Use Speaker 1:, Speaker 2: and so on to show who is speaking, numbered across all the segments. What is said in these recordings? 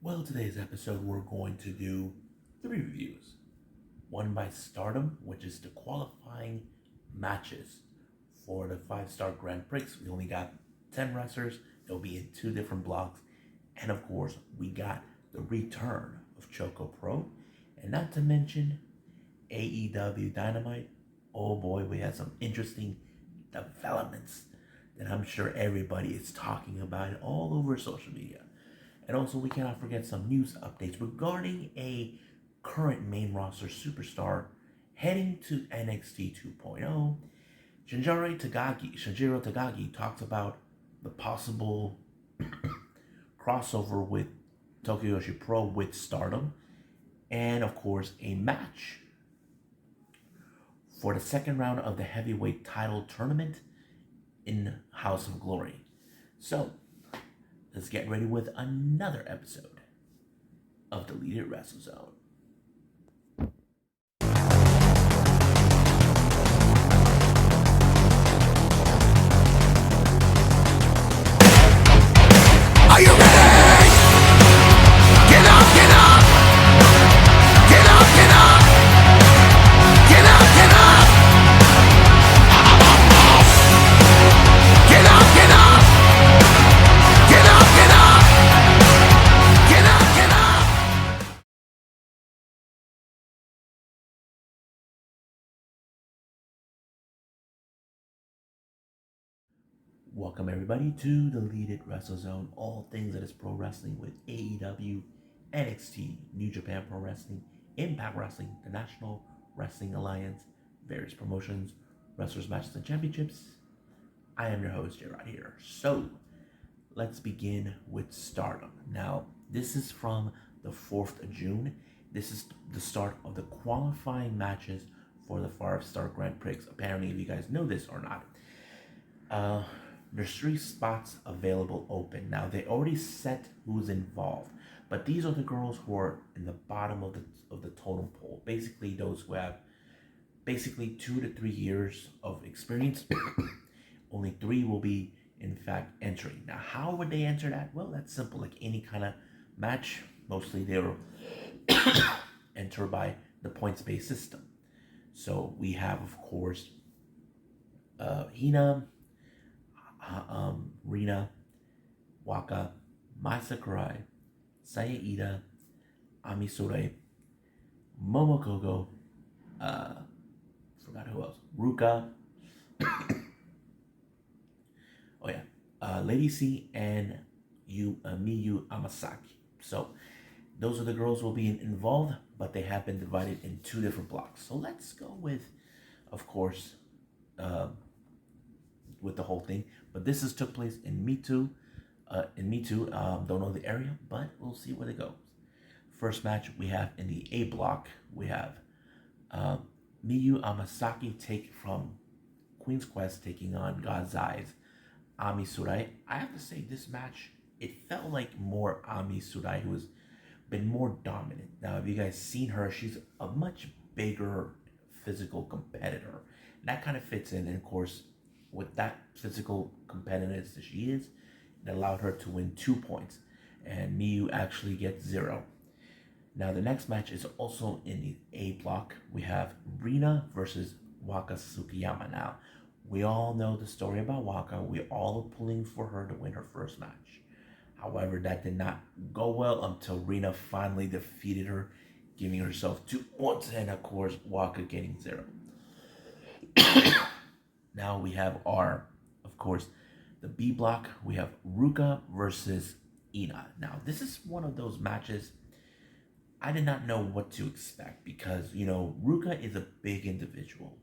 Speaker 1: Well, today's episode, we're going to do three reviews. One by Stardom, which is the qualifying matches for the 5-star Grand Prix. We only got 10 wrestlers. It'll be in two different blocks. And of course, we got the return of ChocoPro. And not to mention AEW Dynamite. Oh boy, we had some interesting developments that I'm sure everybody is talking about all over social media. And also, we cannot forget some news updates regarding a current main roster superstar heading to NXT 2.0. Sanshiro Takagi talks about the possible crossover with Tokyo Joshi Pro with Stardom, and of course, a match for the second round of the heavyweight title tournament in House of Glory. So, let's get ready with another episode of Deleted Wrestle Zone.
Speaker 2: Are you ready? Get up, get up! Get up, get up! Get up, get up! Get up, get up! Get up, get up! Get up, get up!
Speaker 1: Welcome everybody to Deleted Wrestle Zone, all things that is pro wrestling with AEW, NXT, New Japan Pro Wrestling, Impact Wrestling, the National Wrestling Alliance, various promotions, wrestlers, matches, and championships. I am your host, J-Rod here. So, let's begin with Stardom. Now, this is from the 4th of June. This is the start of the qualifying matches for the 5-star Grand Prix. Apparently, if you guys know this or not, there's 3 spots available open. Now, they already set who's involved, but these are the girls who are in the bottom of the totem pole. Basically, those who have 2 to 3 years of experience. Only 3 will be in fact entering. Now, how would they enter that? Well, that's simple. Like any kind of match, mostly they will enter by the points-based system. So we have, of course, Hina, Rina, Waka, Mai Sakurai, Saya Ida, Ami Sourei, Momokogo, forgot who else, Ruka, Lady C, and Miyu Amasaki. So those are the girls who will be involved, but they have been divided in 2 different blocks. So let's go with, of course, with the whole thing. But this has took place in Me Too. Don't know the area, but we'll see where it goes. First match we have in the A block, we have Miyu Amasaki take from Queen's Quest taking on God's Eyes, Ami Sourei. I have to say, this match, it felt like more Ami Sourei, who has been more dominant. Now, if you guys seen her, she's a much bigger physical competitor. That kind of fits in, and of course, with that physical competitiveness that she is, it allowed her to win 2 points, and Miyu actually gets 0. Now, the next match is also in the A block. We have Rina versus Waka Tsukiyama. Now, we all know the story about Waka. We all are pulling for her to win her first match. However, that did not go well until Rina finally defeated her, giving herself 2 points, and of course, Waka getting 0. Now we have of course, the B block. We have Ruka versus Ina. Now, this is one of those matches I did not know what to expect because, Ruka is a big individual.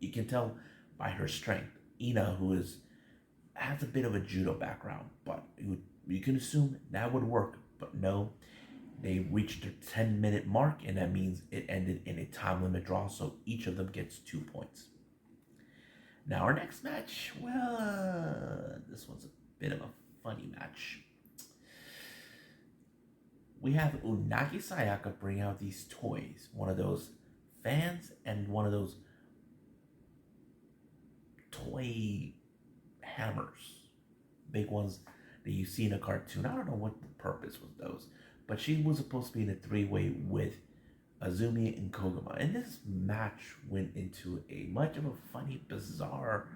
Speaker 1: You can tell by her strength. Ina, who has a bit of a judo background, but you can assume that would work. But no, they reached their 10-minute mark, and that means it ended in a time limit draw, so each of them gets 2 points. Now, our next match, this one's a bit of a funny match. We have Unagi Sayaka bring out these toys, one of those fans and one of those toy hammers, big ones that you see in a cartoon. I don't know what the purpose was those, but she was supposed to be in a three-way with Suzume and Koguma. And this match went into a much of a funny, bizarre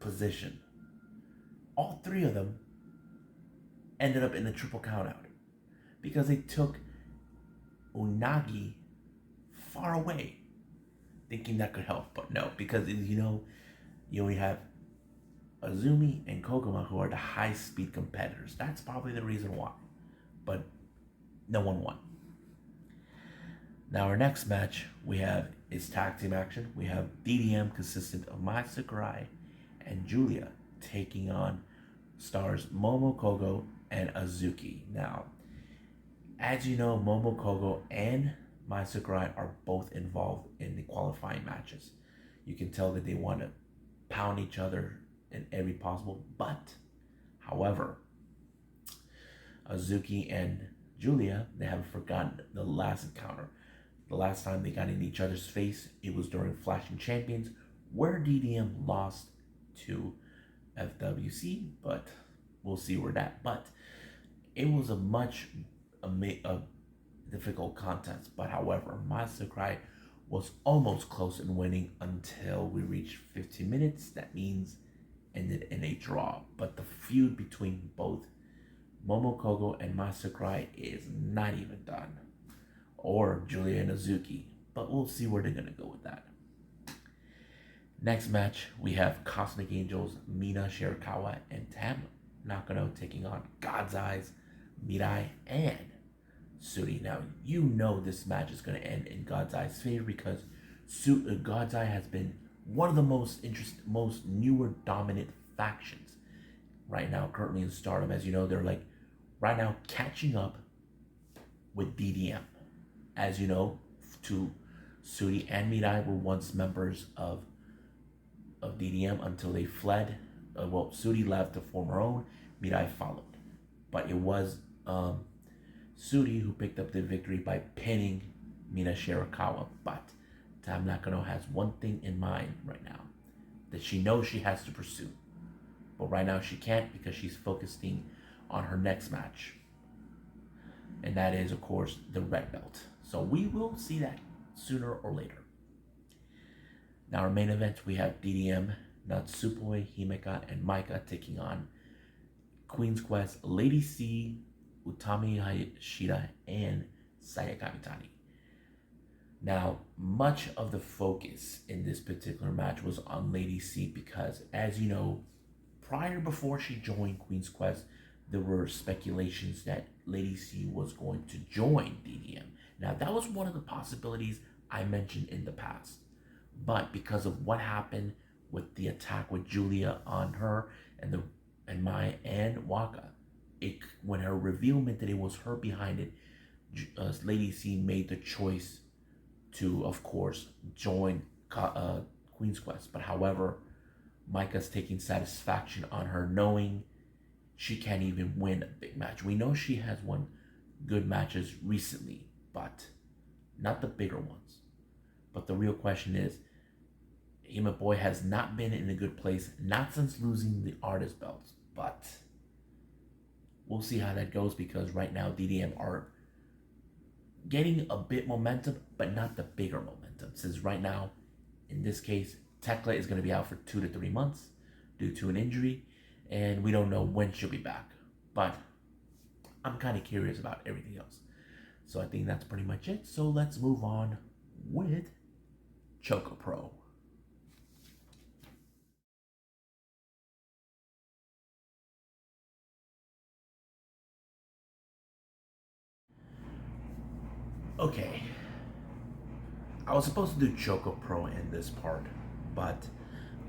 Speaker 1: position. All three of them ended up in a triple countout because they took Unagi far away, thinking that could help, but no, because you only have Azumi and Koguma, who are the high-speed competitors. That's probably the reason why, but no one won. Now our next match is tag team action. We have DDM consistent of Mai Sakurai and Julia taking on stars Momo Kogo and Azuki. Now, as you know, Momo Kogo and Mai Sakurai are both involved in the qualifying matches. You can tell that they want to pound each other in every possible, but however, Azuki and Julia, they haven't forgotten the last encounter. The last time they got in each other's face, it was during Flashing Champions, where DDM lost to FWC, but we'll see where that. But it was a difficult contest. But however, Mai Sakurai was almost close in winning until we reached 15 minutes. That means ended in a draw. But the feud between both Momo Kogo and Mai Sakurai is not even done. Or Julia and Azuki, but we'll see where they're gonna go with that. Next match, we have Cosmic Angels, Mina Shirakawa and Tam Nakano taking on God's Eyes, Mirai, and Suri. Now, you know this match is gonna end in God's Eye's favor because God's Eye has been one of the most newer dominant factions right now, currently in Stardom. As you know, they're like right now catching up with DDM. As you know, Suri and Mirai were once members of DDM until they fled. Suri left to form her own, Mirai followed. But it was Suri who picked up the victory by pinning Mina Shirakawa. But Tam Nakano has one thing in mind right now that she knows she has to pursue. But right now she can't because she's focusing on her next match. And that is, of course, the red belt. So we will see that sooner or later. Now our main event, we have DDM, Natsupoi, Himeka, and Maika taking on Queen's Quest, Lady C, Utami Hayashida, and Saya Kamitani. Now, much of the focus in this particular match was on Lady C because, as you know, before she joined Queen's Quest, there were speculations that Lady C was going to join DDM. Now, that was one of the possibilities I mentioned in the past. But because of what happened with the attack with Julia on her and Mai and Waka, when her reveal meant that it was her behind it, Lady C made the choice to, of course, join Queen's Quest. But however, Maika's taking satisfaction on her knowing she can't even win a big match. We know she has won good matches recently, but not the bigger ones. But the real question is, Hima Boy has not been in a good place, not since losing the artist belts, but we'll see how that goes because right now DDM are getting a bit momentum, but not the bigger momentum. Since right now, in this case, Tekla is going to be out for 2 to 3 months due to an injury, and we don't know when she'll be back. But I'm kind of curious about everything else. So I think that's pretty much it. So let's move on with ChocoPro. Okay, I was supposed to do ChocoPro in this part, but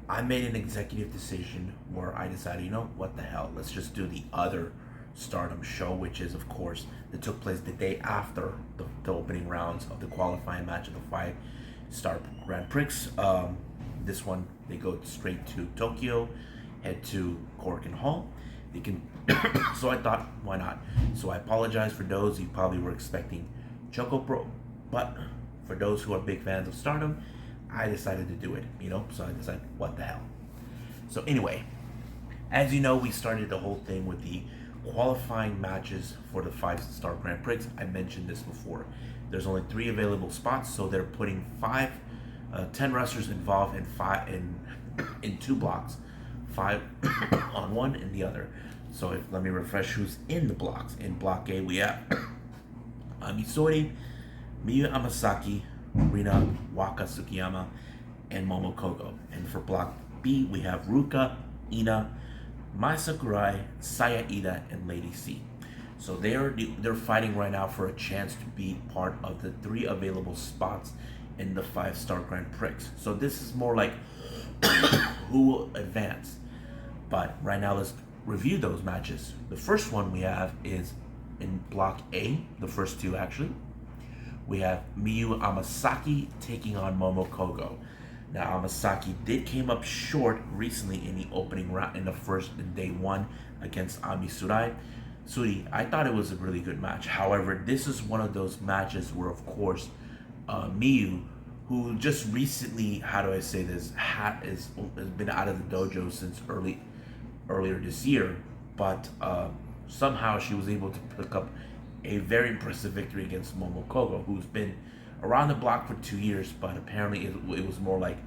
Speaker 1: I made an executive decision where I decided, you know, what the hell, let's just do the other Stardom show, which is, of course, that took place the day after the opening rounds of the qualifying match of the 5-star Grand Prix. This one, they go straight to Tokyo, head to Cork and Hall. They can, so I thought, why not? So I apologize for those who probably were expecting ChocoPro, but for those who are big fans of Stardom, I decided to do it, so I decided, what the hell. So anyway, As you know, we started the whole thing with the qualifying matches for the 5-star Grand Prix. I mentioned this before. There's only 3 available spots, so they're putting 10 wrestlers involved in 2 blocks, 5 on one and the other. So let me refresh who's in the blocks. In Block A, we have Amisori, Miyu Amasaki, Rina, Waka Tsukiyama, and Momo Kogo. And for Block B, we have Ruka, Ina, Mai Sakurai, Saya Ida, and Lady C. So they're fighting right now for a chance to be part of the 3 available spots in the 5-star Grand Prix. So this is more like who will advance. But right now, let's review those matches. The first one we have is in Block A, the first 2 actually. We have Miyu Amasaki taking on Momo Kogo. Now, Amasaki came up short recently in the opening round in day 1 against Ami Suri. I thought it was a really good match. However, this is one of those matches where, of course, Miyu, who just recently, has been out of the dojo since earlier this year, but somehow she was able to pick up a very impressive victory against Momo Kogo, who's been around the block for 2 years, but apparently it was more like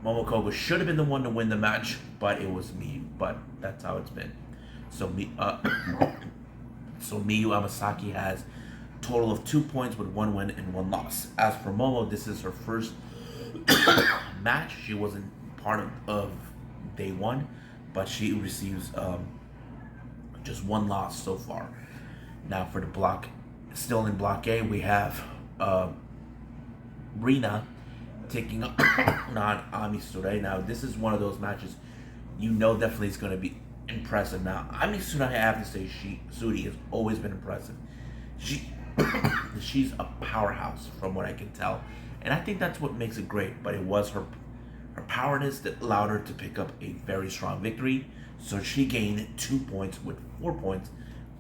Speaker 1: Momo Kogo should have been the one to win the match, but it was Miyu. But that's how it's been. So Miyu Amasaki has a total of 2 points with 1 win and 1 loss. As for Momo, this is her first match. She wasn't part of day 1, but she receives just 1 loss so far. Now for the block, still in Block A, we have Rina taking on Ami Suri. Now this is one of those matches definitely is going to be impressive. Now Ami Suri, I have to say, Suri has always been impressive. She's a powerhouse from what I can tell, and I think that's what makes it great. But it was her powerness that allowed her to pick up a very strong victory. So she gained 2 points with 4 points,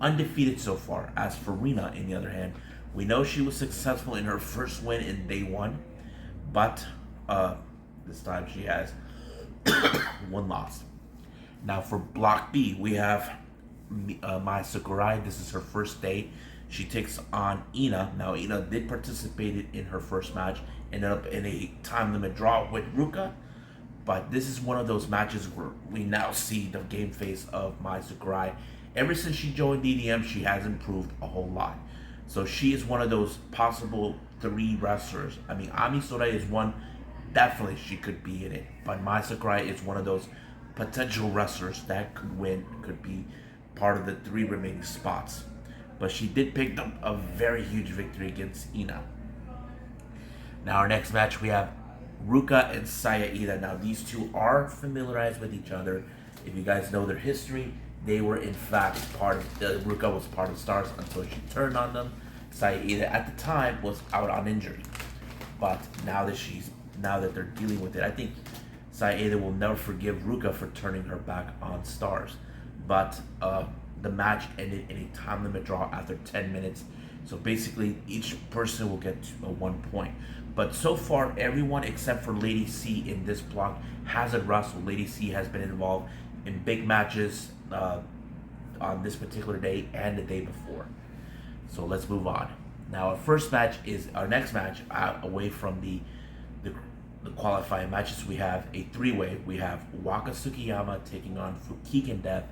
Speaker 1: undefeated so far. As for Rina, on the other hand, we know she was successful in her first win in day 1, but this time she has 1 loss. Now for Block B, we have Mai Sakurai. This is her first day. She takes on Ina. Now Ina did participate in her first match, ended up in a time limit draw with Ruka. But this is one of those matches where we now see the game face of Mai Sakurai. Ever since she joined DDM, she has improved a whole lot. So she is one of those possible 3 wrestlers. I mean, Ami Suri is one, definitely she could be in it. But Mai Sakurai is one of those potential wrestlers that could be part of the 3 remaining spots. But she did pick up a very huge victory against Ina. Now our next match, we have Ruka and Saya Ida. Now these 2 are familiarized with each other. If you guys know their history, they were in fact Ruka was part of Stars until she turned on them. Saya Ida at the time was out on injury. But now that they're dealing with it, I think Saya Ida will never forgive Ruka for turning her back on Stars. But the match ended in a time limit draw after 10 minutes. So basically, each person will get 1 point. But so far, everyone except for Lady C in this block hasn't wrestled. Lady C has been involved in big matches on this particular day and the day before. So let's move on. Now, our next match away from the qualifying matches. We have a 3-way. We have Waka Tsukiyama taking on Fukigen Death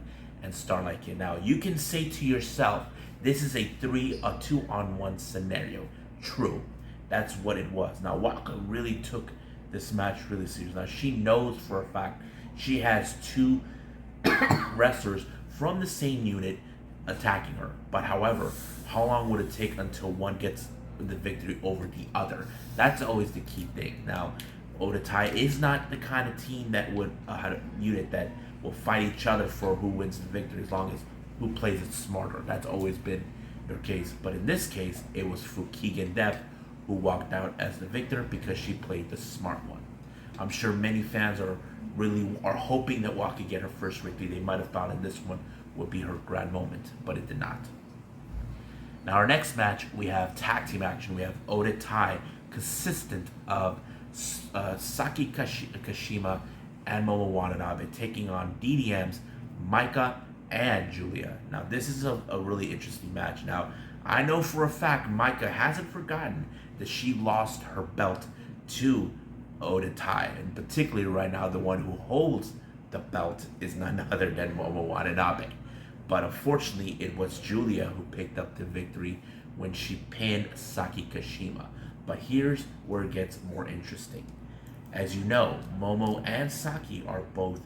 Speaker 1: and Starlight Kid. Now, you can say to yourself, this is a 2-on-1 scenario. True. That's what it was. Now, Waka really took this match really serious. Now, she knows for a fact she has 2 wrestlers from the same unit attacking her. But however, how long would it take until one gets the victory over the other? That's always the key thing. Now, Odatai is not the kind of team that would unit that will fight each other for who wins the victory, as long as who plays it smarter. That's always been their case. But in this case, it was Fukigen Death who walked out as the victor because she played the smart one. I'm sure many fans are hoping that Waka get her first victory. They might have thought in this one would be her grand moment, but it did not. Now our next match, we have tag team action. We have Oda Tai, consistent of Saki Kashima and Momo Watanabe taking on DDM's Micah and Julia. Now, this is a really interesting match. Now, I know for a fact Micah hasn't forgotten that she lost her belt to Oda Tai, and particularly right now, the one who holds the belt is none other than Momo Watanabe. But unfortunately, it was Julia who picked up the victory when she pinned Saki Kashima. But here's where it gets more interesting. As you know, Momo and Saki are both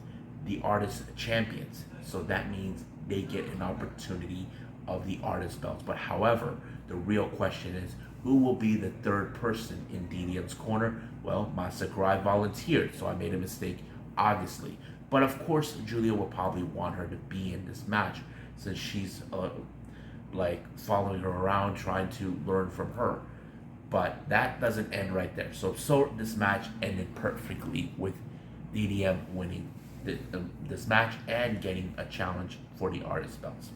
Speaker 1: the Artist champions, so that means they get an opportunity of the Artist belts. But however, the real question is, who will be the third person in DDM's corner? Well, Sakurai volunteered, so I made a mistake, obviously. But of course, Julia will probably want her to be in this match, since she's like following her around, trying to learn from her. But that doesn't end right there. So this match ended perfectly with DDM winning this match and getting a challenge for the Artist belts.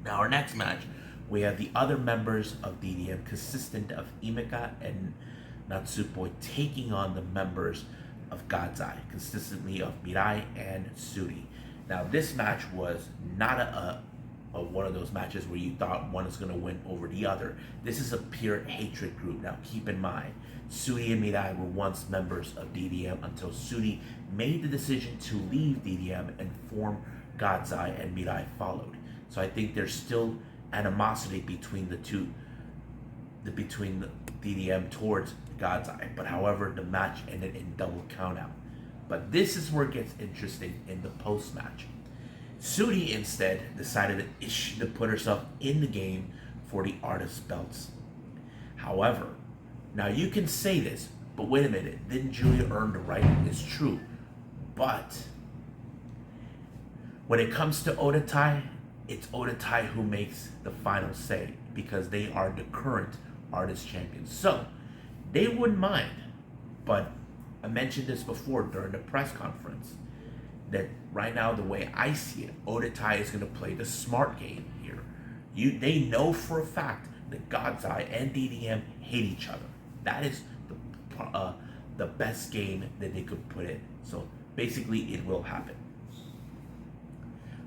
Speaker 1: Now, our next match, we have the other members of DDM, consistent of Imeka and Natsupoi, taking on the members of God's Eye, consistently of Mirai and Suri. Now, this match was not a one of those matches where you thought one is going to win over the other. This is a pure hatred group. Now, keep in mind, Suri and Mirai were once members of DDM until Suri made the decision to leave DDM and form God's Eye, and Mirai followed. So I think there's still animosity between the two, between the DDM towards God's Eye. But however, the match ended in double countout. But this is where it gets interesting in the post-match. Suri instead decided to put herself in the game for the Artist belts. However, now you can say this, but wait a minute, didn't Julia earn the right? It's true. But when it comes to Oda Tai, it's Oda Tai who makes the final say, because they are the current Artist champions. So they wouldn't mind. But I mentioned this before during the press conference, that right now, the way I see it, Oda Tai is going to play the smart game here. They know for a fact that God's Eye and DDM hate each other. That is the best game that they could put in. So basically, it will happen.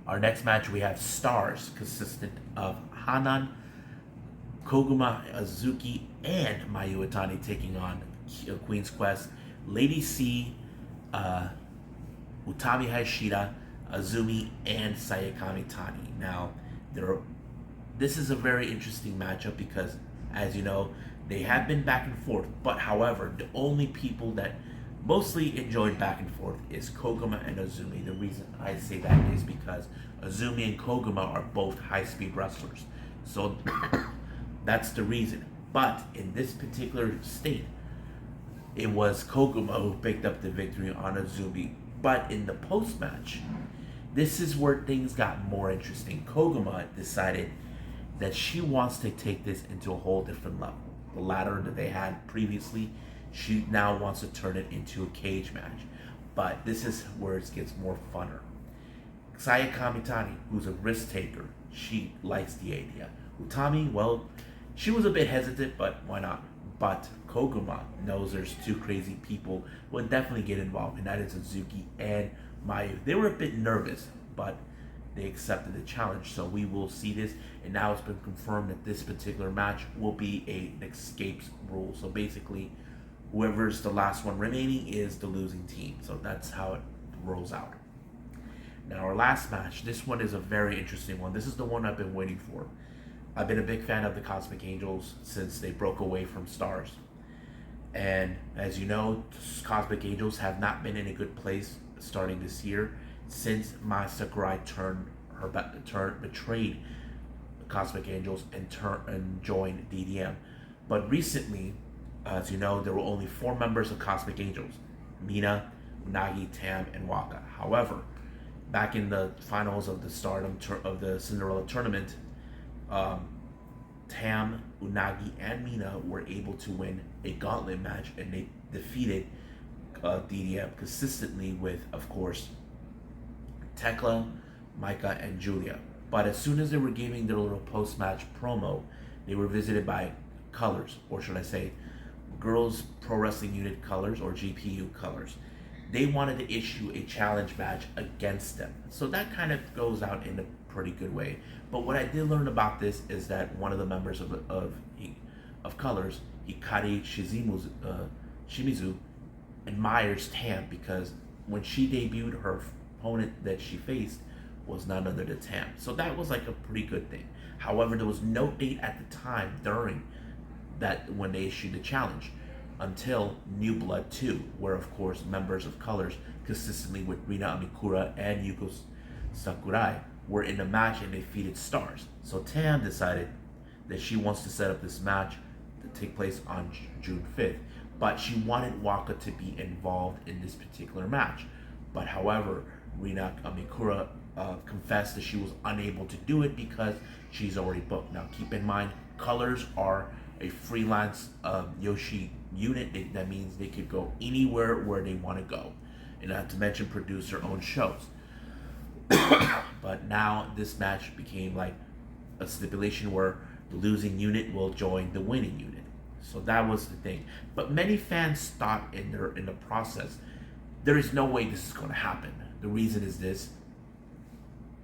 Speaker 1: Our next match, we have Stars, consistent of Hanan, Koguma Azuki, and Mayu Iwatani taking on Queen's Quest, Lady C, Utami Hayashida, Azumi, and Sayakami Tani. Now, this is a very interesting matchup because, as you know, they have been back and forth. But however, the only people that mostly enjoyed back and forth is Koguma and Azumi. The reason I say that is because Azumi and Koguma are both high-speed wrestlers. So that's the reason. But in this particular state, it was Koguma who picked up the victory on Azumi. But in the post-match, this is where things got more interesting. Koguma decided that she wants to take this into a whole different level. The ladder that they had previously, she now wants to turn it into a cage match. But this is where it gets more funner. Sayakami Tani, who's a risk taker, she likes the idea. Utami, well, she was a bit hesitant, but why not? But Koguma knows there's two crazy people who would definitely get involved, and that is Azuki and Mayu. They were a bit nervous, but they accepted the challenge. So we will see this, and now it's been confirmed that this particular match will be an escapes rule. So basically, whoever's the last one remaining is the losing team. So that's how it rolls out. Now our last match, this one is a very interesting one. This is the one I've been waiting for. I've been a big fan of the Cosmic Angels since they broke away from Stars. And as you know, Cosmic Angels have not been in a good place starting this year since Mai Sakurai betrayed Cosmic Angels and joined DDM. But recently, as you know, there were only 4 members of Cosmic Angels: Mina, Unagi, Tam, and Waka. However, back in the finals of the Stardom of the Cinderella tournament, Tam, Unagi, and Mina were able to win a gauntlet match, and they defeated DDM consistently with, of course, Tekla, Micah, and Julia. But as soon as they were giving their little post-match promo, they were visited by Colors, or should I say, Girls Pro Wrestling Unit Colors, or GPU Colors. they wanted to issue a challenge match against them. So that kind of goes out in a pretty good way. But what I did learn about this is that one of the members of Colors, Hikari Shimizu, admires Tam because when she debuted, her opponent that she faced was none other than Tam. So that was like a pretty good thing. However, there was no date at the time during that when they issued the challenge until New Blood 2, where of course members of Colors, consistently with Rina Amikura and Yuko Sakurai, were in the match and they defeated Stars. So Tam decided that she wants to set up this match to take place on June 5th, but she wanted Waka to be involved in this particular match. But however, Rina Amikura confessed that she was unable to do it because she's already booked. Now keep in mind, Colors are a freelance Yoshi unit. That means they could go anywhere where they want to go, and not to mention produce their own shows. But now this match became like a stipulation where the losing unit will join the winning unit. So that was the thing. But many fans thought in the process, there is no way this is going to happen. The reason is this: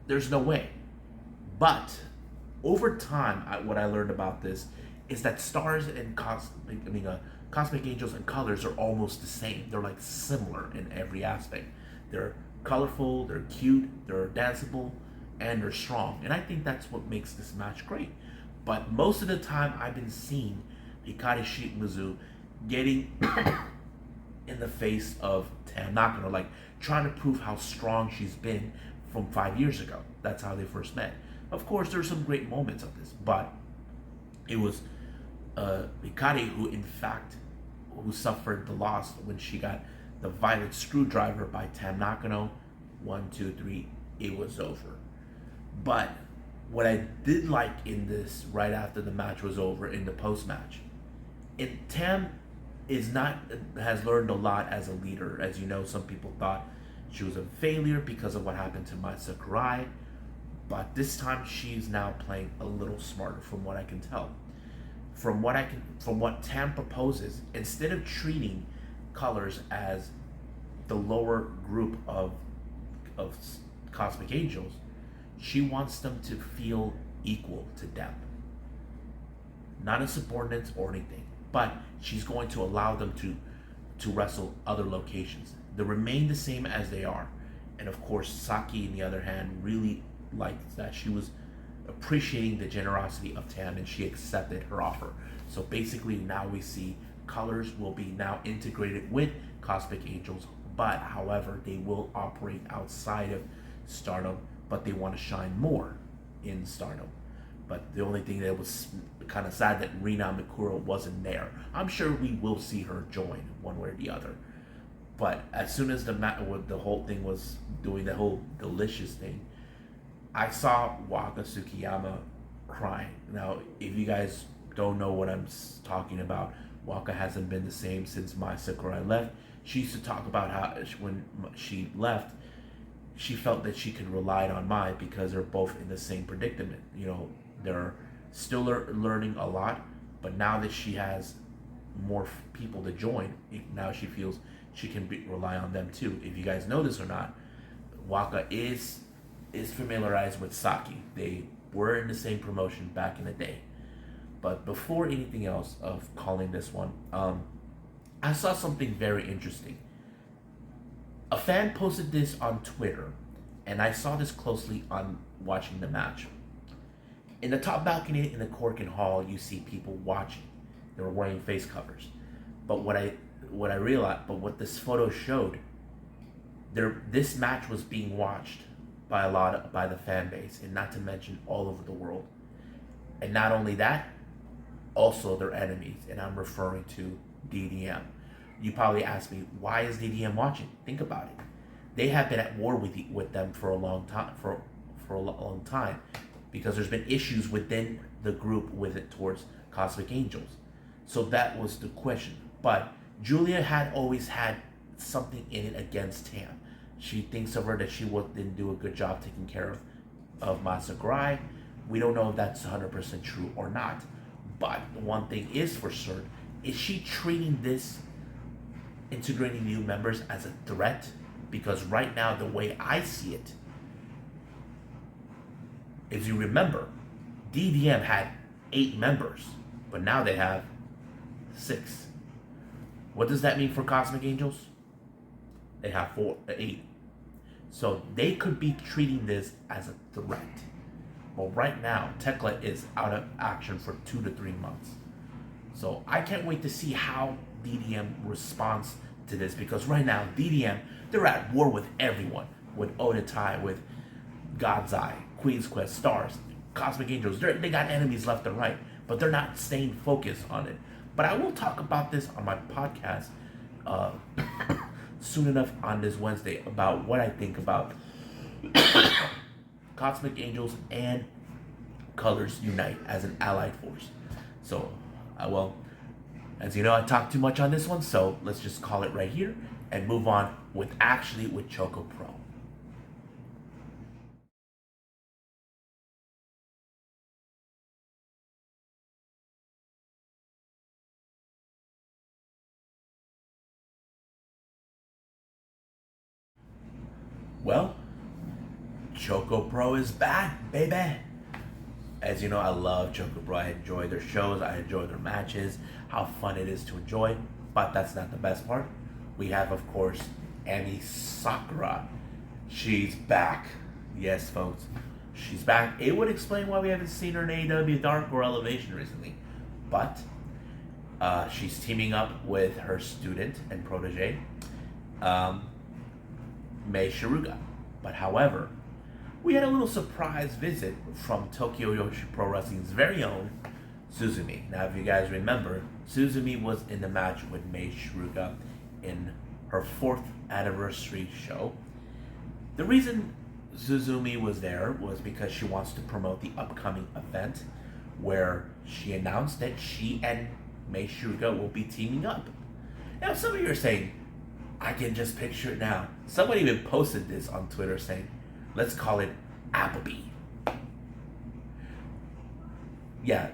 Speaker 1: there's no way. But over time, what I learned about this is that Stars and Cosmic Angels and Colors are almost the same. They're like similar in every aspect. They're colorful, they're cute, they're danceable, and they're strong. And I think that's what makes this match great. But most of the time, I've been seeing Hikari Shimizu getting in the face of Tam Nakano, like trying to prove how strong she's been from 5 years ago. That's how they first met. Of course, there were some great moments of this, but it was Hikari who suffered the loss when she got the violent screwdriver by Tam Nakano. 1, 2, 3, it was over. But what I did like in this, right after the match was over, in the post-match, Tam has learned a lot as a leader. As you know, some people thought she was a failure because of what happened to Mai Sakurai, but this time she's now playing a little smarter, from what I can tell. From what Tam proposes, instead of treating Colors as the lower group of Cosmic Angels, she wants them to feel equal to them. Not as subordinates or anything, but she's going to allow them to wrestle other locations. They remain the same as they are. And of course, Saki, on the other hand, really liked that. She was appreciating the generosity of Tam and she accepted her offer. So basically now we see Colors will be now integrated with Cosmic Angels, but however, they will operate outside of Stardom, but they want to shine more in Stardom. But the only thing that was kind of sad that Rina Mikura wasn't there. I'm sure we will see her join one way or the other. But as soon as the whole thing was doing the whole delicious thing, I saw Waka Tsukiyama crying. Now, if you guys don't know what I'm talking about, Waka hasn't been the same since Mai Sakurai left. She used to talk about how when she left, she felt that she could rely on Mai because they're both in the same predicament. You know, they're still learning a lot, but now that she has more people to join, now she feels she can rely on them too. If you guys know this or not, Waka is familiarized with Saki. They were in the same promotion back in the day. But before anything else of calling this one, I saw something very interesting. A fan posted this on Twitter, and I saw this closely on watching the match. In the top balcony in the Corkin Hall, you see people watching. They were wearing face covers. But what this photo showed, this match was being watched by the fan base, and not to mention all over the world. And not only that, also their enemies, and I'm referring to DDM. You probably ask me, why is DDM watching? Think about it. They have been at war with them for a long time, for a long time, because there's been issues within the group with it towards Cosmic Angels. So that was the question. But Julia had always had something in it against Tam. She thinks of her that she didn't do a good job taking care of Mai Sakurai. We don't know if that's 100% true or not. But one thing is for certain, is she treating this integrating new members as a threat, because right now, the way I see it, if you remember, DDM had 8 members, but now they have 6. What does that mean for Cosmic Angels? They have 8. So they could be treating this as a threat. Well, right now, Tekla is out of action for 2 to 3 months. So I can't wait to see how DDM responds to this, because right now, DDM, they're at war with everyone. With Odatai, with God's Eye, Queen's Quest, Stars, Cosmic Angels. They got enemies left and right, but they're not staying focused on it. But I will talk about this on my podcast soon enough on this Wednesday about what I think about Cosmic Angels and Colors Unite as an allied force. So, well, as you know, I talked too much on this one, so let's just call it right here and move on with ChocoPro. Well, ChocoPro is back, baby. As you know, I love ChocoPro. I enjoy their shows. I enjoy their matches. How fun it is to enjoy. But that's not the best part. We have, of course, Emi Sakura. She's back. Yes, folks. She's back. It would explain why we haven't seen her in AEW Dark or Elevation recently. But she's teaming up with her student and protege, Mei Shiruga. But however, we had a little surprise visit from Tokyo Joshi Pro Wrestling's very own Suzume. Now, if you guys remember, Suzume was in the match with Mei Shiruga in her 4th anniversary show. The reason Suzume was there was because she wants to promote the upcoming event where she announced that she and Mei Shiruga will be teaming up. Now, some of you are saying, I can just picture it now. Somebody even posted this on Twitter saying, let's call it Applebee. Yeah,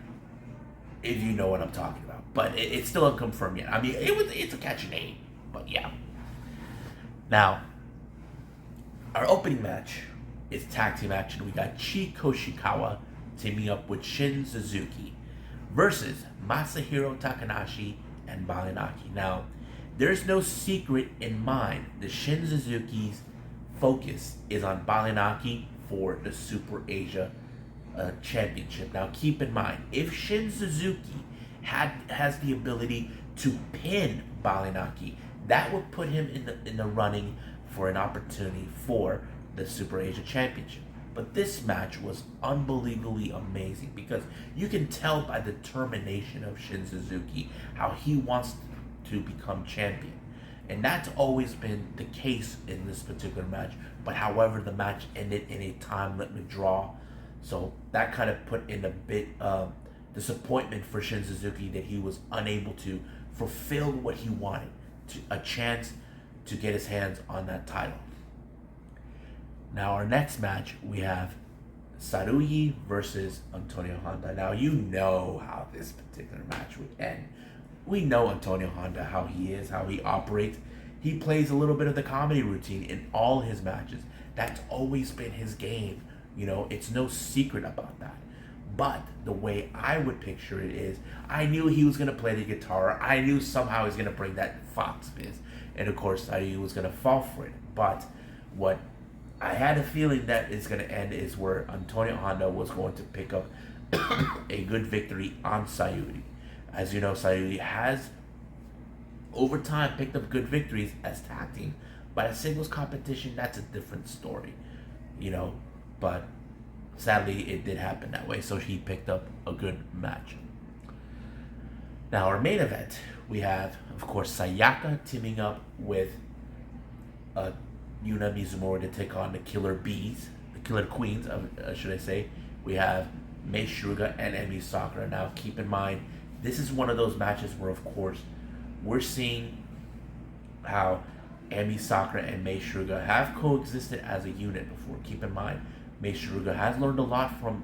Speaker 1: if you know what I'm talking about. But it's still unconfirmed yet. I mean, it's a catchy name, but yeah. Now, our opening match is tag team action. We got Chiko Shikawa teaming up with Shin Suzuki versus Masahiro Takanashi and Balinaki. Now, there's no secret in mind that Shin Suzuki's focus is on Balinaki for the Super Asia Championship. Now, keep in mind, if Shin Suzuki has the ability to pin Balinaki, that would put him in the running for an opportunity for the Super Asia Championship. But this match was unbelievably amazing because you can tell by the determination of Shin Suzuki how he wants to become champion. And that's always been the case in this particular match. But however, the match ended in a time limit draw. So that kind of put in a bit of disappointment for Shin Suzuki that he was unable to fulfill what he wanted, a chance to get his hands on that title. Now our next match, we have Saruyi versus Antonio Honda. Now you know how this particular match would end. We know Antonio Honda, how he is, how he operates. He plays a little bit of the comedy routine in all his matches. That's always been his game. You know, it's no secret about that. But the way I would picture it is, I knew he was going to play the guitar. I knew somehow he was going to bring that fox biz. And of course, I knew he was going to fall for it. But what I had a feeling that it's going to end is where Antonio Honda was going to pick up a good victory on Sayuri. As you know, Sayuri has, over time, picked up good victories as tag team. But as singles competition, that's a different story. You know, but sadly, it did happen that way. So he picked up a good match. Now, our main event, we have, of course, Sayaka teaming up with Yuna Mizumori to take on the Killer Bees, the Killer Queens, should I say. We have Mei Shiruga and Emi Sakura. Now, keep in mind, this is one of those matches where, of course, we're seeing how Emi Sakura and Mei Shiruga have coexisted as a unit before. Keep in mind, Mei Shiruga has learned a lot from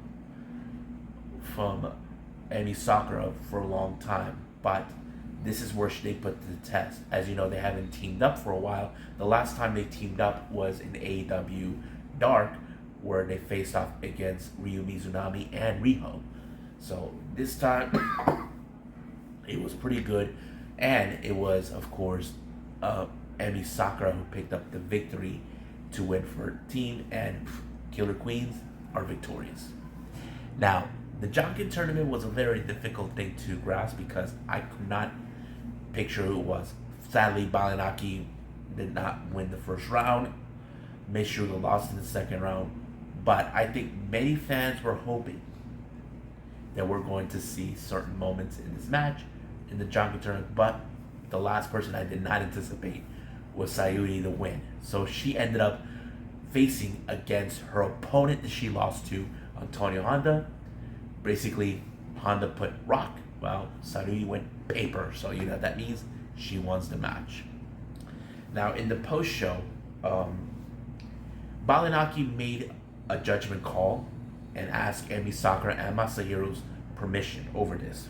Speaker 1: Emi Sakura for a long time, but this is where they put to the test. As you know, they haven't teamed up for a while. The last time they teamed up was in AEW Dark, where they faced off against Ryu Mizunami and Riho. So this time, it was pretty good. And it was, of course, Emi Sakura who picked up the victory to win for her team, and Killer Queens are victorious. Now, the Jonkin tournament was a very difficult thing to grasp because I could not picture who it was. Sadly, Balinaki did not win the first round. Michuga lost in the second round. But I think many fans were hoping that we're going to see certain moments in this match in the Jonkin tournament. But the last person I did not anticipate was Sayuri to win. So she ended up facing against her opponent that she lost to, Antonio Honda. Basically, Honda put rock. Well, Sayuri went paper. So you know what that means? She wins the match. Now, in the post-show, Balinaki made a judgment call and asked Emi Sakura and Masahiro's permission over this.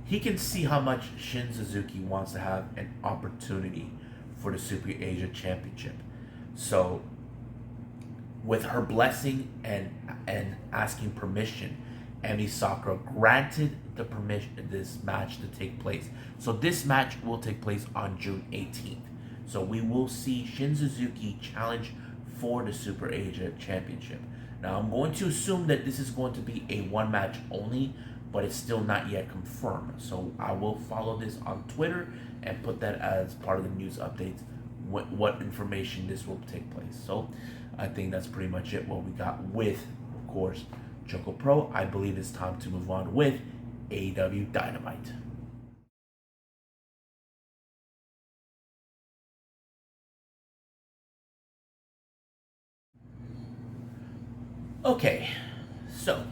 Speaker 1: He can see how much Shin Suzuki wants to have an opportunity for the Super Asia Championship. So, with her blessing and asking permission, Emi Sakura granted the permission this match to take place. So this match will take place on June 18th. So we will see Shin Suzuki challenge for the Super Asia Championship. Now I'm going to assume that this is going to be a one match only, but it's still not yet confirmed. So I will follow this on Twitter and put that as part of the news updates, what information this will take place. So I think that's pretty much it, what we got with, of course, ChocoPro. I believe it's time to move on with AEW Dynamite. Okay, so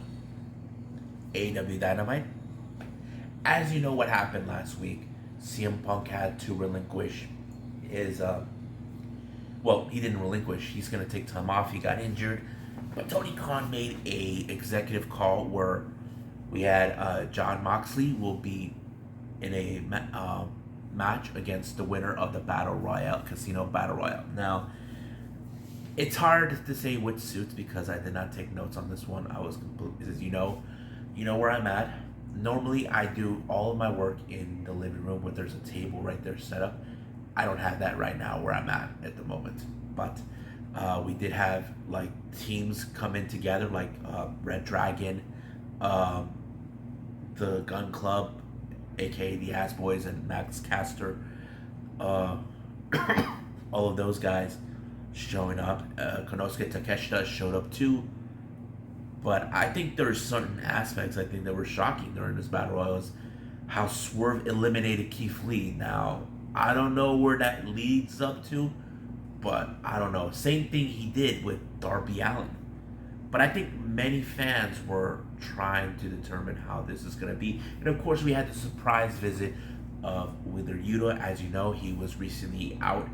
Speaker 1: AEW Dynamite. As you know what happened last week, CM Punk had to relinquish his, well, he didn't relinquish, he's going to take time off, he got injured, but Tony Khan made a executive call where we had John Moxley will be in a match against the winner of the Battle Royale, Casino Battle Royale. Now, it's hard to say which suits because I did not take notes on this one. I was completely, as you know where I'm at. Normally, I do all of my work in the living room where there's a table right there set up. I don't have that right now where I'm at the moment. But we did have like teams come in together, like Red Dragon, the Gun Club, aka the Ass Boys, and Max Caster. All of those guys showing up. Konosuke Takeshita showed up too. But I think there's certain aspects I think that were shocking during this battle royal is how Swerve eliminated Keith Lee. Now, I don't know where that leads up to, but I don't know. Same thing he did with Darby Allin. But I think many fans were trying to determine how this is going to be. And of course, we had the surprise visit of Wheeler Yuta. As you know, he was recently out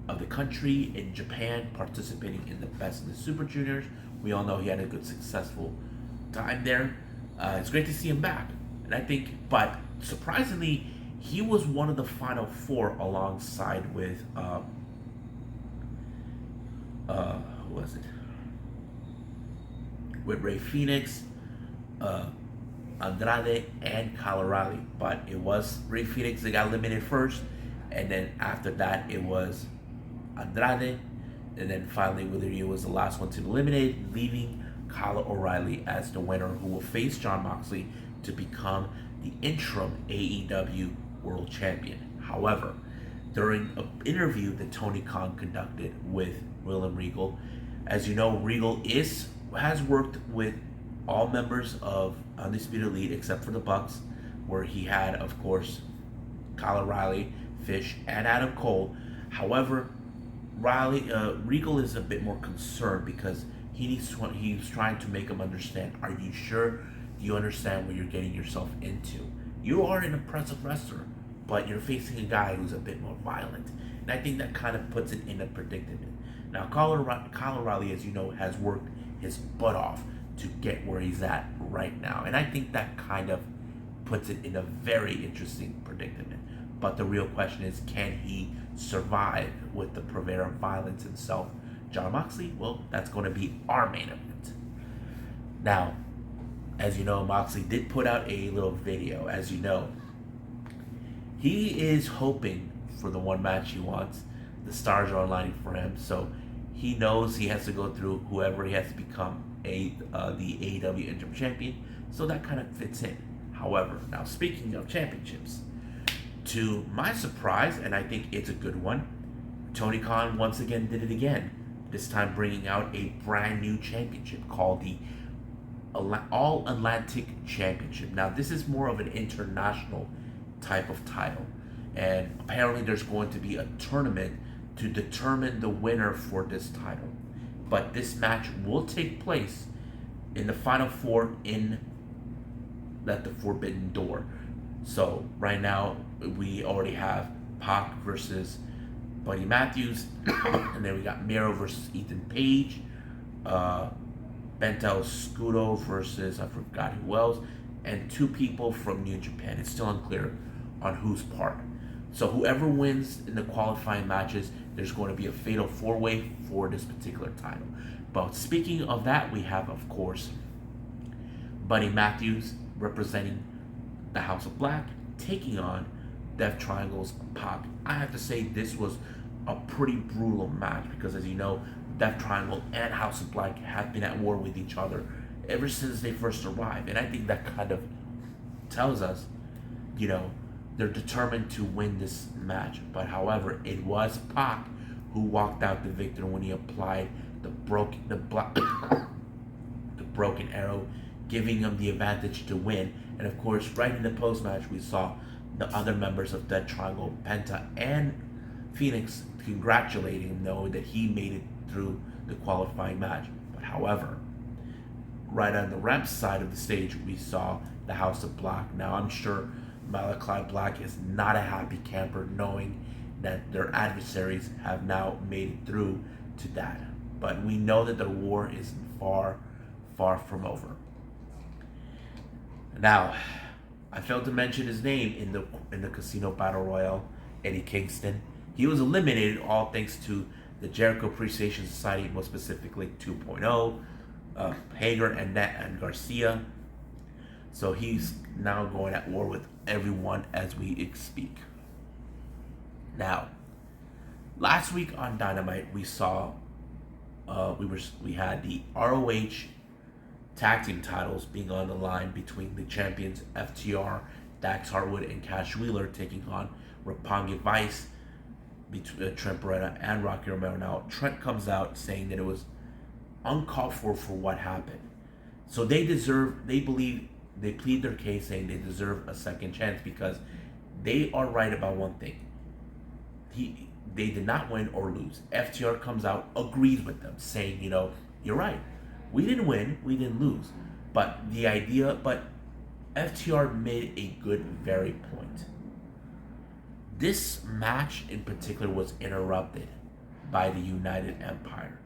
Speaker 1: of the country in Japan, participating in the Best of the Super Juniors. We all know he had a good, successful time there. It's great to see him back. And I think, but surprisingly, he was one of the final four alongside with, who was it? With Rey Fenix, Andrade, and Kyle O'Reilly. But it was Rey Fenix that got eliminated first. And then after that, it was Andrade, and then finally Wheeler Yuta was the last one to be eliminated, leaving Kyle O'Reilly as the winner, who will face Jon Moxley to become the interim AEW World Champion. However, during an interview that Tony Khan conducted with William Regal, as you know, Regal has worked with all members of Undisputed Elite except for the Bucks, where he had, of course, Kyle O'Reilly, Fish, and Adam Cole. However, Regal is a bit more concerned because he's trying to make him understand, are you sure? Do you understand what you're getting yourself into? You are an impressive wrestler, but you're facing a guy who's a bit more violent. And I think that kind of puts it in a predicament. Now, Kyle O'Reilly, as you know, has worked his butt off to get where he's at right now. And I think that kind of puts it in a very interesting predicament. But the real question is, can he survive with the purveyor of violence himself, Jon Moxley? Well, that's going to be our main event. Now, as you know, Moxley did put out a little video. As you know, he is hoping for the one match he wants. The stars are aligning for him, so he knows he has to go through whoever he has to become the AEW Interim Champion. So that kind of fits in. However, now speaking of championships, to my surprise, and I think it's a good one, Tony Khan once again did it again. This time bringing out a brand new championship called the All Atlantic Championship. Now this is more of an international type of title, and apparently there's going to be a tournament to determine the winner for this title. But this match will take place in the Final Four at the Forbidden Door. So right now we already have Pac versus Buddy Matthews, and then we got Miro versus Ethan Page, Bento Scudo versus I forgot who else, and two people from New Japan. It's still unclear on whose part. So whoever wins in the qualifying matches, there's going to be a fatal four-way for this particular title. But speaking of that, we have, of course, Buddy Matthews representing the House of Black, taking on Death Triangle's Pac. I have to say this was a pretty brutal match because, as you know, Death Triangle and House of Black have been at war with each other ever since they first arrived. And I think that kind of tells us, you know, they're determined to win this match. But however, it was Pac who walked out the victor when he applied the broken arrow, giving him the advantage to win. And of course, right in the post-match, we saw the other members of Death Triangle, Penta and Phoenix, congratulating him, knowing that he made it through the qualifying match. But however, right on the ramp side of the stage, we saw the House of Black. Now, I'm sure Malachi Black is not a happy camper knowing that their adversaries have now made it through to that. But we know that the war is far, far from over. Now, I failed to mention his name in the Casino Battle Royale, Eddie Kingston. He was eliminated, all thanks to the Jericho Appreciation Society, more specifically 2.0, Hager and Net and Garcia. So he's now going at war with everyone as we speak. Now, last week on Dynamite, we saw we had the ROH tag team titles being on the line between the champions FTR, Dax Harwood, and Cash Wheeler taking on Roppongi Vice, Trent Beretta, and Rocky Romero. Now, Trent comes out saying that it was uncalled for what happened. So they plead their case saying they deserve a second chance because they are right about one thing. They did not win or lose. FTR comes out, agrees with them, saying, you know, you're right. We didn't win, we didn't lose. But FTR made a good, very point. This match in particular was interrupted by the United Empire.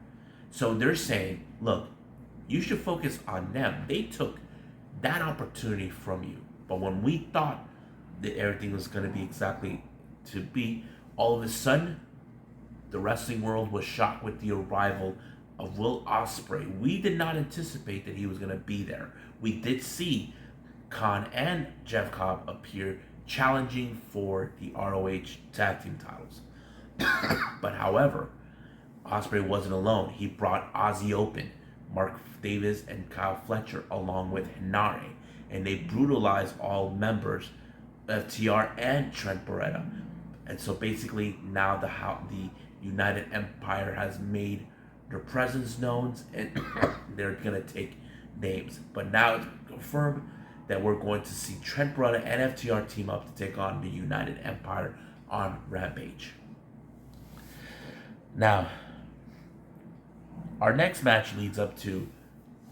Speaker 1: So they're saying, look, you should focus on them. They took that opportunity from you. But when we thought that everything was going to be exactly to be, all of a sudden, the wrestling world was shocked with the arrival of Will Ospreay. We did not anticipate that he was going to be there. We did see Khan and Jeff Cobb appear challenging for the ROH tag team titles. But however, Ospreay wasn't alone. He brought Ozzy Open, Mark Davis, and Kyle Fletcher along with Hinare, and they brutalized all members of TR and Trent Beretta. And so basically now the United Empire has made their presence known, and they're going to take names. But now it's confirmed that we're going to see Trent Beretta and FTR team up to take on the United Empire on Rampage. Now, our next match leads up to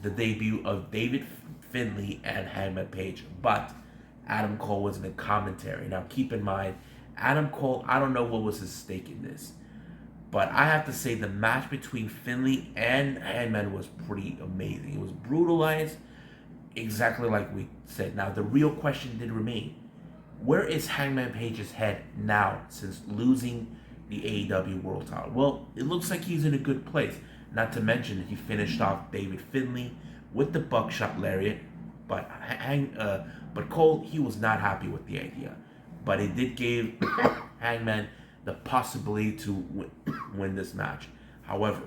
Speaker 1: the debut of David Finlay and Hangman Page, but Adam Cole was in the commentary. Now, keep in mind, Adam Cole, I don't know what was his stake in this, but I have to say the match between Finlay and Hangman was pretty amazing. It was brutalized. exactly like we said. Now, the real question did remain. Where is Hangman Page's head now since losing the AEW World title? Well, it looks like he's in a good place. Not to mention that he finished off David Finlay with the buckshot lariat, but Cole, he was not happy with the idea. But it did give Hangman the possibility to win this match. However,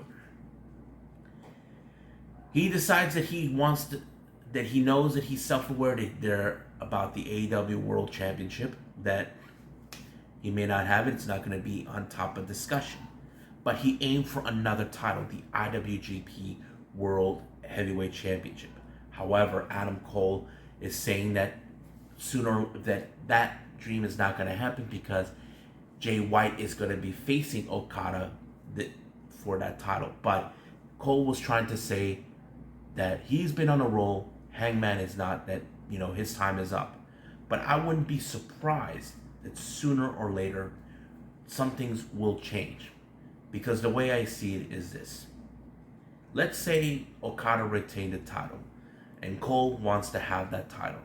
Speaker 1: he decides that he knows that he's self-aware that they're about the AEW World Championship, that he may not have it, it's not going to be on top of discussion. But he aimed for another title, the IWGP World Heavyweight Championship. However, Adam Cole is saying that that dream is not going to happen because Jay White is going to be facing Okada for that title. But Cole was trying to say that he's been on a roll, Hangman is not, that his time is up. But I wouldn't be surprised that sooner or later some things will change. Because the way I see it is this. Let's say Okada retained the title and Cole wants to have that title.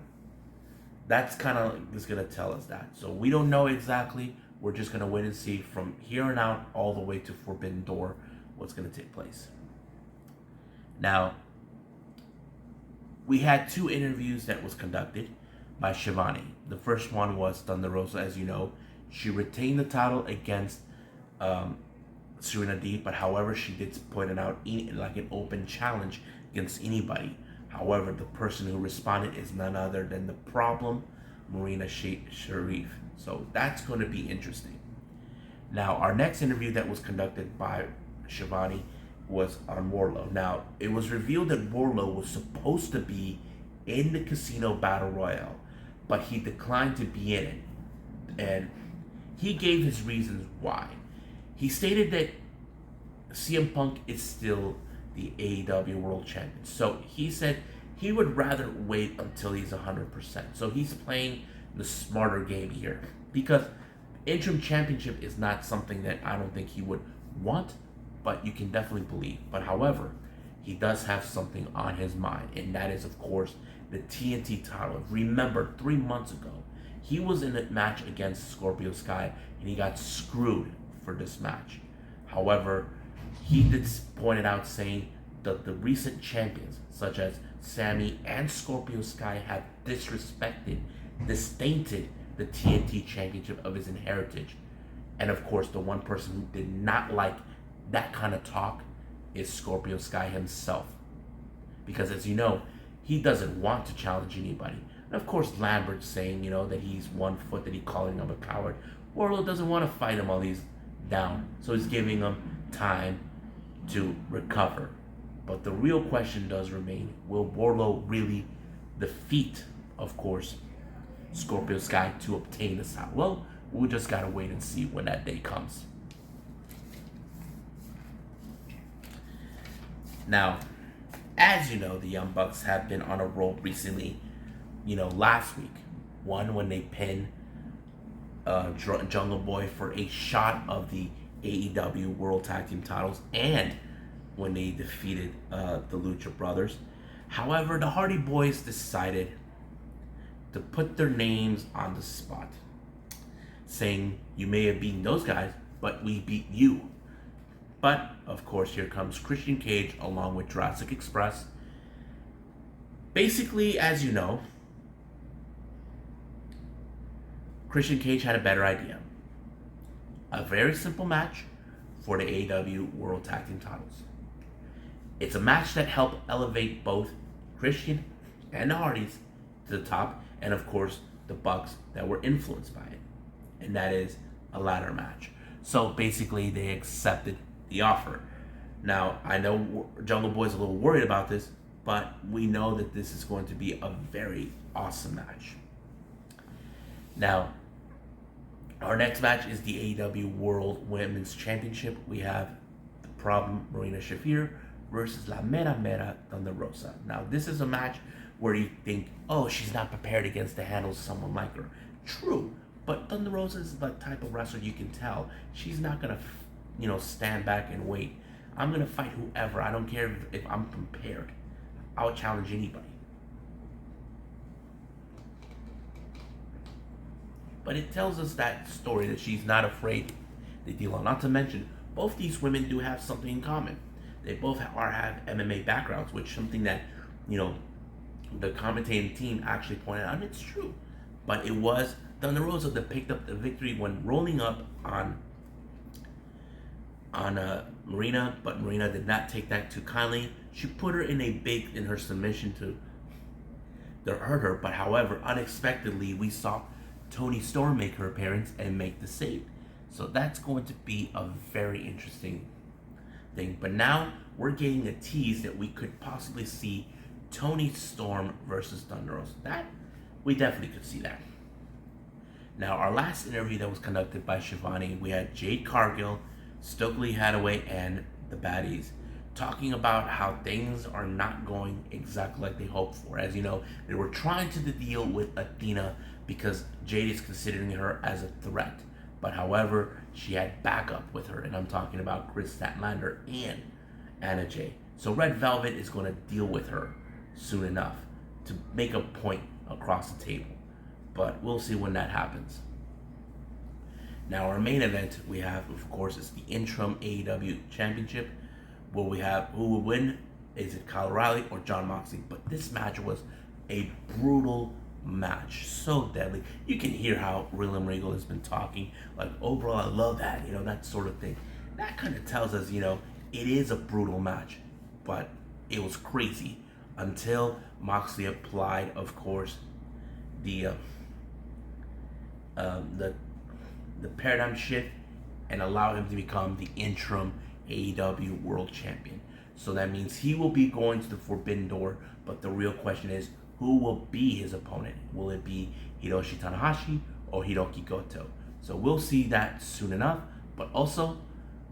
Speaker 1: That's kind of is going to tell us that. So we don't know exactly. We're just going to wait and see from here on out all the way to Forbidden Door what's going to take place. Now, we had 2 interviews that was conducted by Shivani. The first one was Thunder Rosa, as you know. She retained the title against Serena Deeb, but however, she did point it out like an open challenge against anybody. However, the person who responded is none other than the problem, Marina Sharif. So that's going to be interesting. Now, our next interview that was conducted by Shivani was on Wardlow. Now, it was revealed that Wardlow was supposed to be in the Casino Battle Royale, but he declined to be in it. And he gave his reasons why. He stated that CM Punk is still the AEW World Champion. So he said he would rather wait until he's 100%. So he's playing the smarter game here. Because interim championship is not something that I don't think he would want, but you can definitely believe. But however, he does have something on his mind, and that is, of course, the TNT title. Remember, 3 months ago, he was in a match against Scorpio Sky, and he got screwed for this match. However, he did point it out, saying that the recent champions, such as Sammy and Scorpio Sky, have disrespected, disdained the TNT championship of his heritage. And of course, the one person who did not like that kind of talk is Scorpio Sky himself. Because as you know, he doesn't want to challenge anybody. And of course, Lambert's saying, that he's 1 foot, that he's calling him a coward. Wardlow doesn't want to fight him while he's down. So he's giving him time to recover. But the real question does remain, will Wardlow really defeat, of course, Scorpio Sky to obtain this title? Well, we just gotta wait and see when that day comes. Now, as you know, the Young Bucks have been on a roll recently. Last week, one when they pinned Jungle Boy for a shot of the AEW World Tag Team titles, and when they defeated the Lucha Brothers. However, the Hardy Boys decided to put their names on the spot, saying, you may have beaten those guys, but we beat you. But, of course, here comes Christian Cage along with Jurassic Express. Basically, as you know, Christian Cage had a better idea. A very simple match for the AEW World Tag Team titles. It's a match that helped elevate both Christian and the Hardys to the top, and of course, the Bucks that were influenced by it. And that is a ladder match. So basically, they accepted the offer. Now, I know Jungle Boy's a little worried about this, but we know that this is going to be a very awesome match. Now, our next match is the AEW World Women's Championship. We have the problem Marina Shafir versus La Mera Mera Thunder Rosa. Now, this is a match where you think, oh, she's not prepared against the handles of someone like her. True, but Thunder Rosa is the type of wrestler you can tell. She's not going to, stand back and wait. I'm going to fight whoever. I don't care if I'm prepared. I'll challenge anybody. but it tells us that story that she's not afraid to deal on. Not to mention, both these women do have something in common. They both have MMA backgrounds, which is something that, you know, the commentating team actually pointed out, and it's true. But it was Thunder Rosa that picked up the victory when rolling up on Marina, but Marina did not take that too kindly. She put her in her submission to hurt her, but however, unexpectedly, we saw Toni Storm make her appearance and make the save. So that's going to be a very interesting thing. But now we're getting a tease that we could possibly see Toni Storm versus Thunder Rosa. That, we definitely could see that. Now, our last interview that was conducted by Shivani, we had Jade Cargill, Stokely Hathaway, and the Baddies talking about how things are not going exactly like they hoped for. As you know, they were trying to deal with Athena because Jade is considering her as a threat. But however, she had backup with her, and I'm talking about Chris Statlander and Anna Jay. So Red Velvet is going to deal with her soon enough to make a point across the table. But we'll see when that happens. Now, our main event we have, of course, is the interim AEW Championship, where we have who will win. Is it Kyle O'Reilly or Jon Moxley? But this match was a brutal match, so deadly. You can hear how William Regal has been talking, like, overall, I love that, you know, that sort of thing. That kind of tells us, you know, it is a brutal match, but it was crazy until Moxley applied, of course, the paradigm shift and allowed him to become the interim AEW World Champion. So that means he will be going to the Forbidden Door, but the real question is, who will be his opponent? Will it be Hiroshi Tanahashi or Hiroki Goto? So we'll see that soon enough, but also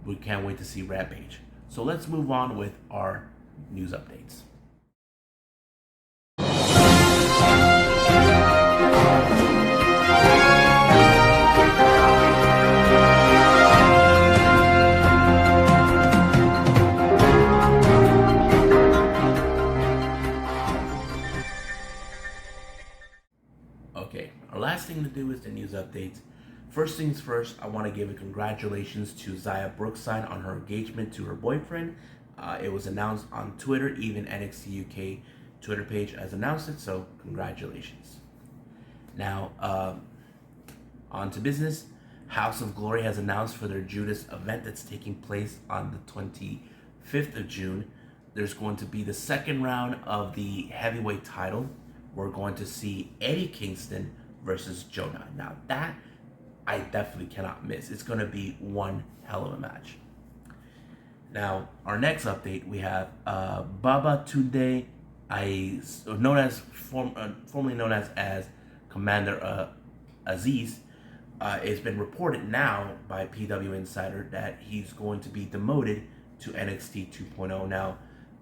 Speaker 1: we can't wait to see Rampage. So let's move on with our news updates. Okay, our last thing to do is the news updates. First things first, I want to give a congratulations to Xia Brookside on her engagement to her boyfriend. It was announced on Twitter, even NXT UK Twitter page has announced it, so congratulations. Now, on to business. House of Glory has announced for their Judas event that's taking place on the 25th of June. There's going to be the second round of the heavyweight title. We're going to see Eddie Kingston versus Jonah. Now that I definitely cannot miss. It's going to be one hell of a match. Now, our next update, we have Baba Tunde, formerly known as Commander Azees. It's been reported now by PW Insider that he's going to be demoted to NXT 2.0. Now,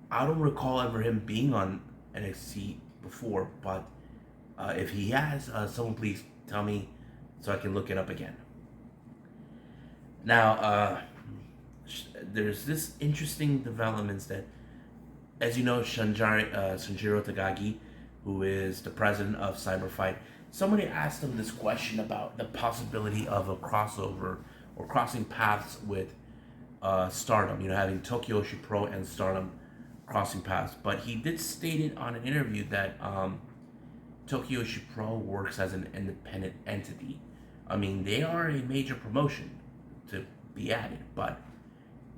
Speaker 1: I don't recall ever him being on NXT before, but if he has, someone please tell me so I can look it up again. Now, there's this interesting developments that, as you know, Sanshiro Takagi, who is the president of Cyberfight, somebody asked him this question about the possibility of a crossover or crossing paths with Stardom, you know, having Tokyo Joshi Pro and Stardom crossing paths. But he did state it on an interview that Tokyo Joshi Pro works as an independent entity. I mean, they are a major promotion to be added, but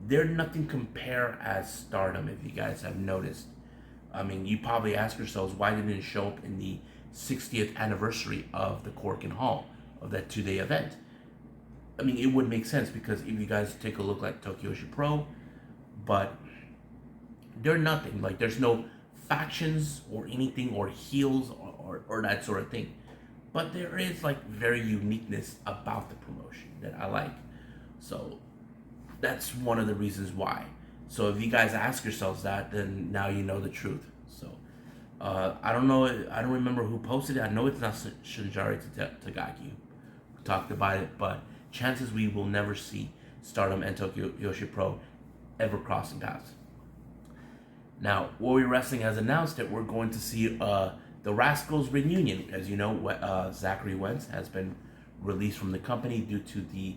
Speaker 1: they're nothing compare as Stardom, if you guys have noticed. I mean, you probably ask yourselves, why didn't it show up in the 60th anniversary of the Cork and Hall, of that 2-day event? I mean, it would make sense, because if you guys take a look at Tokyo Joshi Pro, but they're nothing. Like, there's no factions or anything, or heels, or that sort of thing. But there is, like, very uniqueness about the promotion that I like. So that's one of the reasons why. So if you guys ask yourselves that, then now you know the truth. So I don't know. I don't remember who posted it. I know it's not Shinjari Takagi who talked about it, but chances we will never see Stardom and Tokyo Joshi Pro ever crossing paths. Now, Warrior Wrestling has announced that we're going to see the Rascals reunion. As you know, Zachary Wentz has been released from the company due to the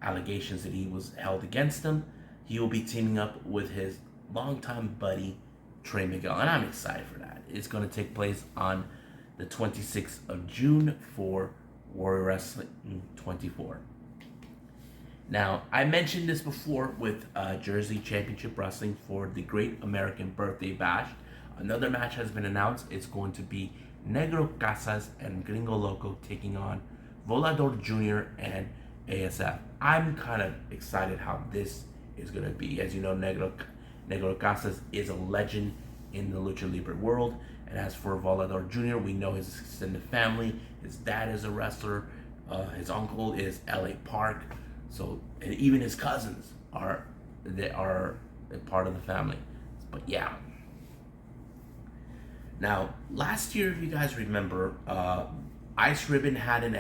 Speaker 1: allegations that he was held against him. He will be teaming up with his longtime buddy Trey Miguel, and I'm excited for that. It's going to take place on the 26th of June for Warrior Wrestling 24. Now, I mentioned this before with Jersey Championship Wrestling for the Great American Birthday Bash. Another match has been announced. It's going to be Negro Casas and Gringo Loco taking on Volador Jr. and ASF. I'm kind of excited how this is going to be. As you know, Negro Casas is a legend in the Lucha Libre world. And as for Volador Jr., we know his extended family. His dad is a wrestler. His uncle is L.A. Park. So, and even his cousins are a part of the family. But yeah. Now, last year, if you guys remember, Ice Ribbon had an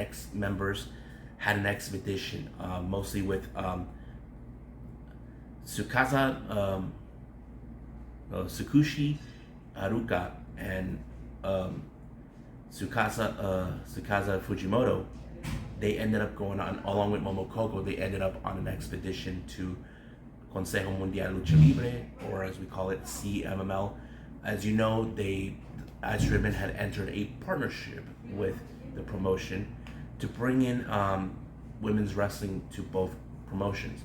Speaker 1: expedition, mostly with Tsukushi Haruka and Tsukasa Fujimoto. They ended up going on, along with Momokoko, they ended up on an expedition to Consejo Mundial Lucha Libre, or as we call it, CMLL. As you know, Ice Ribbon had entered a partnership with the promotion to bring in women's wrestling to both promotions.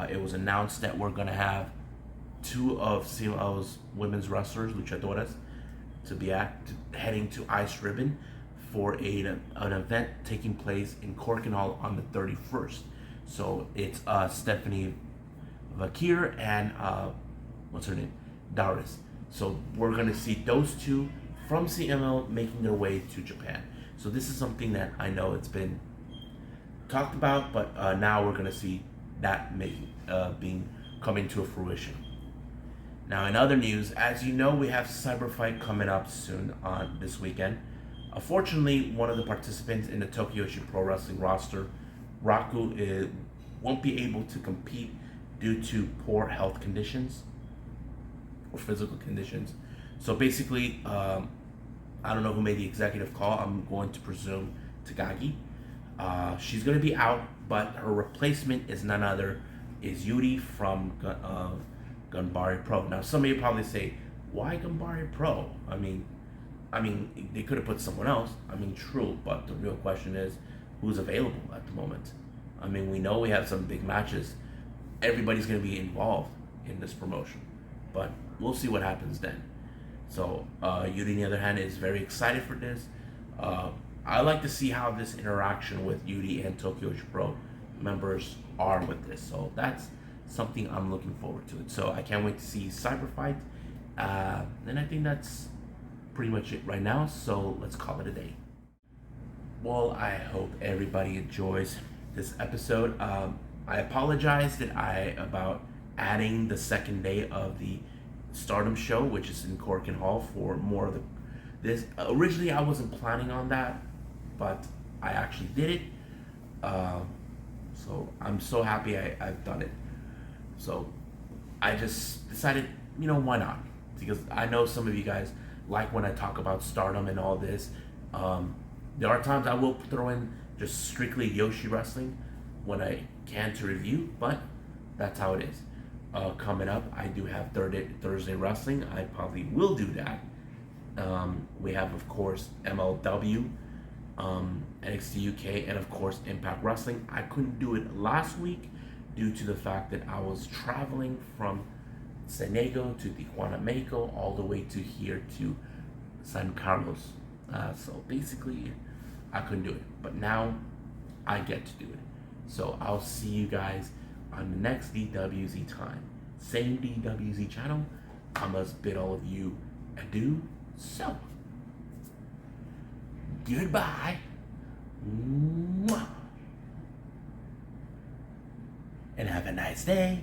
Speaker 1: It was announced that we're going to have two of CMLL's women's wrestlers, luchadoras, to be heading to Ice Ribbon for an event taking place in Corkinhall on the 31st. So it's Stephanie Vakir and what's her name? Doris. So we're going to see those two from CML making their way to Japan. So this is something that I know it's been talked about, but now we're going to see that coming to a fruition. Now, in other news, as you know, we have Cyber Fight coming up soon on this weekend. Unfortunately, one of the participants in the Tokyo Joshi Pro Wrestling roster, Raku, won't be able to compete due to poor health conditions or physical conditions. So basically, I don't know who made the executive call. I'm going to presume Takagi. She's going to be out, but her replacement is none other is Yuri from Ganbare Pro. Now, some of you probably say, why Ganbare Pro? I mean, they could have put someone else. I mean, true, but the real question is, who's available at the moment? I mean, we know we have some big matches. Everybody's going to be involved in this promotion, but we'll see what happens then. So, Yuri, on the other hand, is very excited for this. I like to see how this interaction with Yuri and Tokyo Joshi Pro members are with this. So that's something I'm looking forward to. So I can't wait to see Cyber Fight. And I think that's pretty much it right now. So let's call it a day. Well, I hope everybody enjoys this episode. I apologize about adding the second day of the Stardom show, which is in Corkinhall, for more of this. Originally, I wasn't planning on that, but I actually did it. So I'm so happy I've done it. So I just decided, why not? Because I know some of you guys like when I talk about Stardom and all this. There are times I will throw in just strictly Joshi wrestling when I can to review, but that's how it is. Coming up, I do have Thursday wrestling. I probably will do that. We have, of course, MLW, NXT UK, and of course Impact Wrestling. I couldn't do it last week due to the fact that I was traveling from San Diego to Tijuana, Mexico, all the way to here to San Carlos. So basically, I couldn't do it. But now, I get to do it. So I'll see you guys on the next DWZ time. Same DWZ channel. I must bid all of you adieu. So, goodbye. Mwah. And have a nice day.